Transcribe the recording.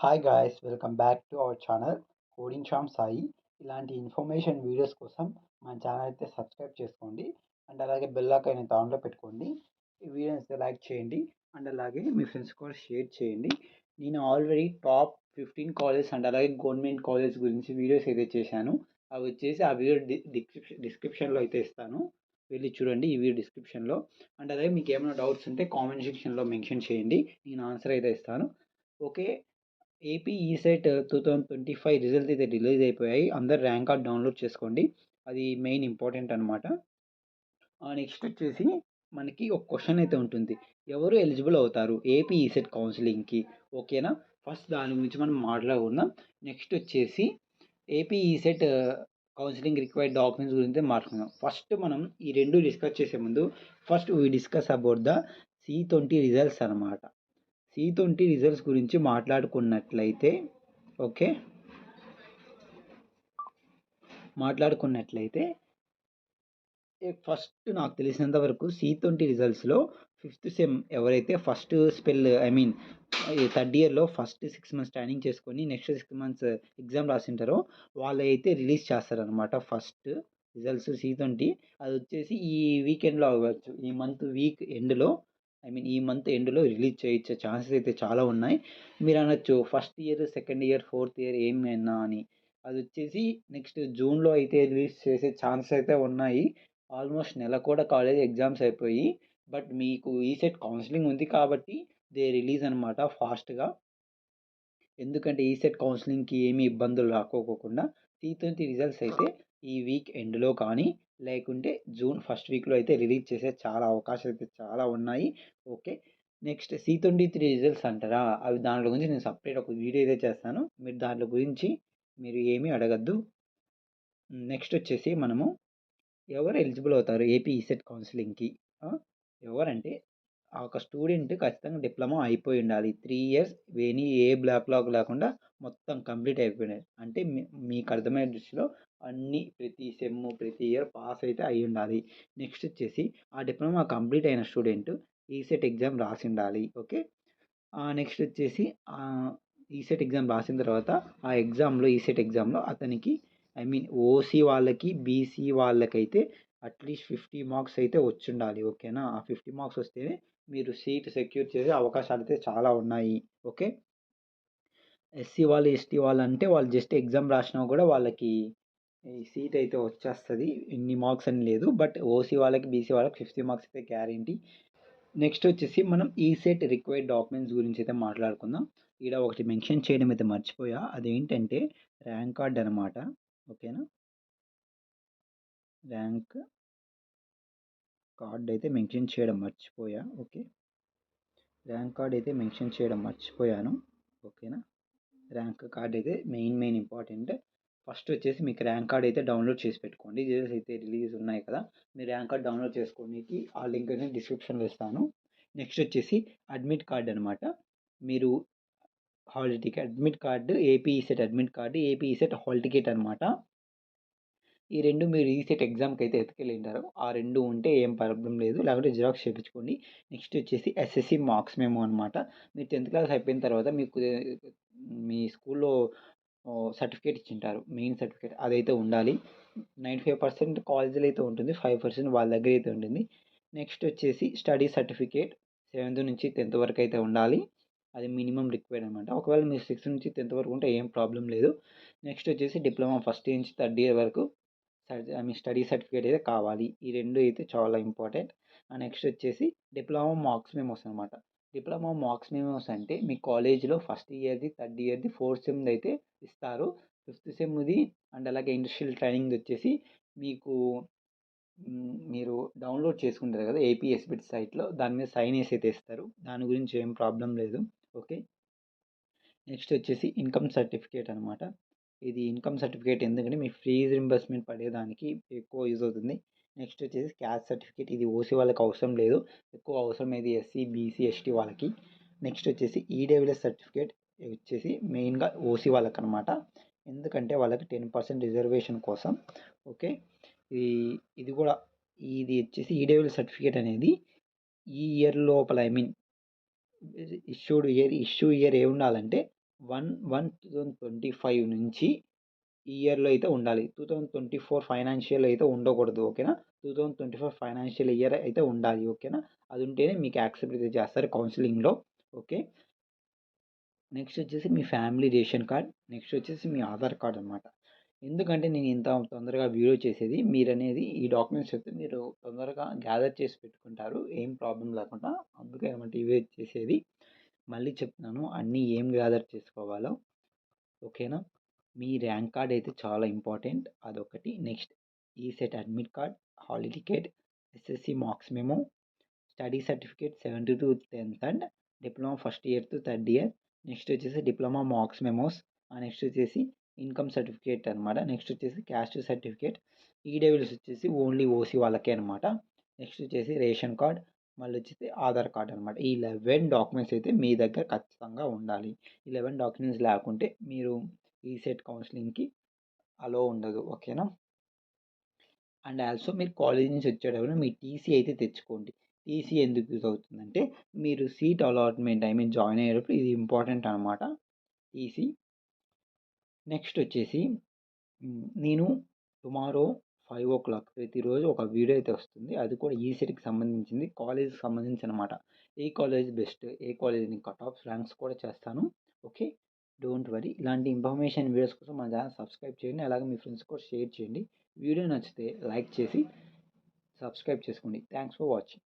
Hi guys, welcome back to our channel coding Shyam Sai. ఇలాంటి information videos కోసం మన channel అయితే సబ్స్క్రైబ్ చేసుకోండి. అండ్ అలాగే బెల్ ఐకాన్ అయితే ఆన్లో పెట్టుకోండి. ఈ వీడియోని అయితే లైక్ చేయండి. అండ్ అలాగే మీ ఫ్రెండ్స్ కూడా షేర్ చేయండి. నేను ఆల్రెడీ టాప్ 15 కాలేజ్ అండ్ అలాగే గవర్నమెంట్ కాలేజ్ గురించి వీడియోస్ అయితే చేశాను. అవి వచ్చేసి ఆ వీడియో డిస్క్రిప్షన్లో అయితే ఇస్తాను. వెళ్ళి చూడండి ఈ వీడియో డిస్క్రిప్షన్లో. అండ్ అలాగే మీకు ఏమైనా డౌట్స్ ఉంటే కామెంట్ సెక్షన్లో మెన్షన్ చేయండి, నేను ఆన్సర్ అయితే ఇస్తాను. ఓకే. ఏపీ ఈసెట్ 2025 రిజల్ట్స్ అయితే రిలీజ్ అయిపోయాయి. అందరు ర్యాంక్ కార్డ్ డౌన్లోడ్ చేసుకోండి. అది మెయిన్ ఇంపార్టెంట్ అనమాట. నెక్స్ట్ వచ్చేసి మనకి ఒక క్వశ్చన్ అయితే ఉంటుంది, ఎవరు ఎలిజిబుల్ అవుతారు ఏపీ ఈసెట్ కౌన్సిలింగ్కి? ఓకేనా, ఫస్ట్ దాని గురించి మనం మాట్లాడుకుందాం. నెక్స్ట్ వచ్చేసి AP ECET counselling required documents గురించి మాట్లాడుకుందాం. ఫస్ట్ మనం ఈ రెండు డిస్కస్ చేసే ముందు first we discuss about the C20 results అనమాట. C20 రిజల్ట్స్ గురించి మాట్లాడుకున్నట్లయితే ఓకే, ఫస్ట్ నాకు తెలిసినంత వరకు C20 రిజల్ట్స్లో 5th సెమ్ ఎవరైతే ఫస్ట్ స్పెల్ థర్డ్ ఇయర్లో ఫస్ట్ 6 మంత్స్ ట్రైనింగ్ చేసుకొని నెక్స్ట్ 6 మంత్స్ ఎగ్జామ్ రాసింటారో వాళ్ళు అయితే రిలీజ్ చేస్తారనమాట ఫస్ట్ రిజల్ట్స్ C20. అది వచ్చేసి ఈ వీకెండ్లో అవ్వచ్చు, ఈ మంత్ ఎండ్లో రిలీజ్ చేయించే ఛాన్సెస్ అయితే చాలా ఉన్నాయి. మీరు అనొచ్చు first year, second year, fourth year ఏమైనా అని. అది వచ్చేసి నెక్స్ట్ జూన్లో అయితే రిలీజ్ చేసే ఛాన్సెస్ అయితే ఉన్నాయి. ఆల్మోస్ట్ నెల కూడా కాలేజ్ ఎగ్జామ్స్ అయిపోయి, బట్ మీకు ఈసెట్ కౌన్సిలింగ్ ఉంది కాబట్టి దే రిలీజ్ అనమాట ఫాస్ట్గా. ఎందుకంటే ఈసెట్ కౌన్సిలింగ్కి ఏమీ ఇబ్బందులు రాకోకుండా C20 రిజల్ట్స్ అయితే ఈ వీక్ ఎండ్లో కానీ లేకుంటే జూన్ ఫస్ట్ వీక్లో అయితే రిలీజ్ చేసే చాలా అవకాశాలు అయితే చాలా ఉన్నాయి. ఓకే, నెక్స్ట్ C23 రిజల్ట్స్ అంటారా, అవి దాంట్లో గురించి నేను సపరేట్ ఒక వీడియో అయితే చేస్తాను, మీరు దాంట్లో గురించి మీరు ఏమీ అడగద్దు. నెక్స్ట్ వచ్చేసి మనము ఎవరు ఎలిజిబుల్ అవుతారు ఏపీ ఈసెట్ కౌన్సిలింగ్కి? ఎవరంటే ఒక స్టూడెంట్ ఖచ్చితంగా డిప్లొమా అయిపోయి ఉండాలి. 3 ఇయర్స్ ఏ బ్యాక్లాగ్ లేకుండా మొత్తం కంప్లీట్ అయిపోయినాయి అంటే మీకు అర్థమయ్యే దృష్టిలో అన్ని ప్రతి సెమ్ ప్రతి ఇయర్ పాస్ అయితే అయి ఉండాలి. నెక్స్ట్ వచ్చేసి ఆ డిప్లొమా కంప్లీట్ అయిన స్టూడెంట్ ఈసెట్ ఎగ్జామ్ రాసి ఉండాలి. ఓకే, నెక్స్ట్ వచ్చేసి ఈసెట్ ఎగ్జామ్ రాసిన తర్వాత ఆ ఈసెట్ ఎగ్జామ్లో అతనికి ఓసీ వాళ్ళకి, బీసీ వాళ్ళకైతే అట్లీస్ట్ 50 మార్క్స్ అయితే వచ్చి ఉండాలి. ఓకేనా, ఆ 50 మార్క్స్ వస్తేనే మీరు సీట్ సెక్యూర్ చేసే అవకాశాలు అయితే చాలా ఉన్నాయి. ఓకే, ఎస్సీ వాళ్ళు, ఎస్టీ వాళ్ళు అంటే వాళ్ళు జస్ట్ ఎగ్జామ్ రాసినా కూడా వాళ్ళకి ఈ సీట్ అయితే వచ్చేస్తుంది, ఇన్ని మార్క్స్ అని లేదు. బట్ ఓసీ వాళ్ళకి, బీసీ వాళ్ళకి 50 మార్క్స్ అయితే గ్యారంటీ. నెక్స్ట్ వచ్చేసి మనం ఈసెట్ రిక్వైర్డ్ డాక్యుమెంట్స్ గురించి అయితే మాట్లాడుకుందాం. ఇక్కడ ఒకటి మెన్షన్ చేయడం అయితే మర్చిపోయా, అదేంటంటే ర్యాంక్ కార్డ్ అనమాట. ఓకేనా, ర్యాంక్ కార్డ్ అయితే మెన్షన్ చేయడం మర్చిపోయా. ఓకే, ర్యాంక్ కార్డ్ అయితే మెన్షన్ చేయడం మర్చిపోయాను. ఓకేనా, ర్యాంక్ కార్డ్ అయితే మెయిన్ ఇంపార్టెంట్. ఫస్ట్ వచ్చేసి మీకు ర్యాంక్ కార్డ్ అయితే డౌన్లోడ్ చేసి పెట్టుకోండి. రిజల్ట్స్ అయితే రిలీజ్ ఉన్నాయి కదా, మీరు ర్యాంక్ కార్డ్ డౌన్లోడ్ చేసుకోవడానికి ఆ లింక్ అనేది డిస్క్రిప్షన్లో ఇస్తాను. నెక్స్ట్ వచ్చేసి అడ్మిట్ కార్డ్ అనమాట. మీరు hall ticket, admit card, AP ECET admit card, AP ECET hall ticket అనమాట. ఈ రెండు మీరు ఈసెట్ ఎగ్జామ్కి అయితే ఎత్తుకెళ్ళింటారు. ఆ రెండు ఉంటే ఏం ప్రాబ్లం లేదు, లేకపోతే జిరాక్స్ చేయించుకోండి. నెక్స్ట్ వచ్చేసి ఎస్ఎస్సి మార్క్స్ మెమో అనమాట. మీరు 10th క్లాస్ అయిపోయిన తర్వాత మీకు మీ స్కూల్లో సర్టిఫికేట్ ఇచ్చింటారు, మెయిన్ సర్టిఫికేట్ అదైతే ఉండాలి. 95% కాలేజీలో అయితే ఉంటుంది, 5% వాళ్ళ దగ్గర అయితే ఉంటుంది. నెక్స్ట్ వచ్చేసి స్టడీ సర్టిఫికేట్ 7th నుంచి 10th వరకు అయితే ఉండాలి, అది మినిమం రిక్వైర్డ్ అనమాట. ఒకవేళ మీరు 6th నుంచి 10th వరకు ఉంటే ఏం ప్రాబ్లం లేదు. నెక్స్ట్ వచ్చేసి డిప్లొమా ఫస్ట్ ఇయర్ నుంచి థర్డ్ ఇయర్ వరకు స్టడీ సర్టిఫికేట్ అయితే కావాలి. ఈ రెండు అయితే చాలా ఇంపార్టెంట్. నెక్స్ట్ వచ్చేసి డిప్లొమా మార్క్స్ మెమోస్ అనమాట. డిప్లొమా మార్క్స్ మెమోస్ అంటే మీ కాలేజీలో ఫస్ట్ ఇయర్ది, థర్డ్ ఇయర్ది, 4th సెమ్ది అయితే ఇస్తారు. 5th సెమ్ది అండ్ అలాగే ఇండస్ట్రియల్ ట్రైనింగ్ వచ్చేసి మీకు మీరు డౌన్లోడ్ చేసుకుంటారు కదా ఏపీఎస్బిట్ సైట్లో, దాని మీద సైన్ వేసి అయితే ఇస్తారు, దాని గురించి ఏం ప్రాబ్లం లేదు. ఓకే, నెక్స్ట్ వచ్చేసి ఇన్కమ్ సర్టిఫికేట్ అనమాట. ఇది ఇన్కమ్ సర్టిఫికేట్ ఎందుకంటే మీ ఫీజు రింబర్స్మెంట్ పడేదానికి ఎక్కువ యూజ్ అవుతుంది. నెక్స్ట్ వచ్చేసి క్యాస్ట్ సర్టిఫికేట్, ఇది ఓసీ వాళ్ళకి అవసరం లేదు, ఎక్కువ అవసరం ఇది ఎస్సీ, బీసీ, ఎస్టీ వాళ్ళకి. నెక్స్ట్ వచ్చేసి ఈడబ్ల్యూఎస్ సర్టిఫికేట్ వచ్చేసి మెయిన్గా ఓసీ వాళ్ళకి అనమాట, ఎందుకంటే వాళ్ళకి 10% రిజర్వేషన్ కోసం. ఓకే, ఇది కూడా ఇది వచ్చేసి ఈడబ్ల్యూఎస్ సర్టిఫికేట్ అనేది ఈ ఇయర్ లోపల ఇష్యూ ఇయర్ ఏ ఉండాలంటే 1/1/2025 నుంచి ఈ ఇయర్‌లో అయితే ఉండాలి. 2024 ఫైనాన్షియల్ అయితే ఉండకూడదు. ఓకేనా? 2024 ఫైనాన్షియల్ ఇయర్ అయితే ఉండాలి. ఓకేనా? అది ఉంటేనే మీకు యాక్సెప్ట్ అయితే చేస్తారు కౌన్సెలింగ్‌లో. ఓకే. నెక్స్ట్ వచ్చేసి మీ ఫ్యామిలీ రేషన్ కార్డ్. నెక్స్ట్ వచ్చేసి మీ ఆధార్ కార్డ్ అనమాట. ఎందుకంటే నేను ఇంత తొందరగా వీడియో చేసేది మీరనేది ఈ డాక్యుమెంట్స్ అయితే మీరు తొందరగా గ్యాదర్ చేసి పెట్టుకుంటారు. ఏం ప్రాబ్లమ్ లేకుండా. అందుకే అనమాట ఇవే చేసేది. మళ్ళీ చెప్తున్నాను అన్నీ ఏం గ్యాదర్ చేసుకోవాలో. ఓకేనా? మీ ర్యాంక్ కార్డ్ అయితే చాలా ఇంపార్టెంట్. అదొకటి. Next ECET admit card, hall ticket, SSC marks memo, study certificate 7th to 10th and diploma first year to third year. Next వచ్చేసి డిప్లొమా మార్క్స్ మెమోస్. నెక్స్ట్ వచ్చేసి ఇన్కమ్ సర్టిఫికేట్ అనమాట. Next వచ్చేసి caste certificate. EWS వచ్చేసి only OC వాళ్ళకే అనమాట. Next వచ్చేసి ration card, మళ్ళీ వచ్చేసి ఆధార్ కార్డ్ అనమాట. ఈ 11 డాక్యుమెంట్స్ అయితే మీ దగ్గర ఖచ్చితంగా ఉండాలి. ఈ 11 డాక్యుమెంట్స్ లేకుంటే మీరు ఈసెట్ కౌన్సిలింగ్‌కి అలో ఉండదు. ఓకేనా? అండ్ ఆల్సో మీరు కాలేజ్ నుంచి వచ్చేటప్పుడు మీ టీసీ అయితే తెచ్చుకోండి. టీసీ ఎందుకు యూజ్ అవుతుందంటే మీరు సీట్ అలాట్మెంట్ జాయిన్ అయ్యేటప్పుడు ఇది ఇంపార్టెంట్ అనమాట టీసీ. నెక్స్ట్ వచ్చేసి నేను టుమారో 5:00 ప్రతిరోజు ఒక వీడియో అయితే వస్తుంది. అది కూడా ఈసెట్‌కి సంబంధించింది. కాలేజ్‌కి సంబంధించి అనమాట. ఏ కాలేజ్ బెస్ట్, ఏ కాలేజ్‌ని కట్ ఆఫ్ ర్యాంక్స్ కూడా చేస్తాను. ఓకే. Don't worry. ఇలాంటి ఇన్ఫర్మేషన్ వీడియోస్ కోసం మన ఛానల్ సబ్స్క్రైబ్ చేయండి. అలాగే మీ ఫ్రెండ్స్ కూడా షేర్ చేయండి. వీడియో నచ్చితే లైక్ చేసి సబ్స్క్రైబ్ చేసుకోండి. Thanks for watching.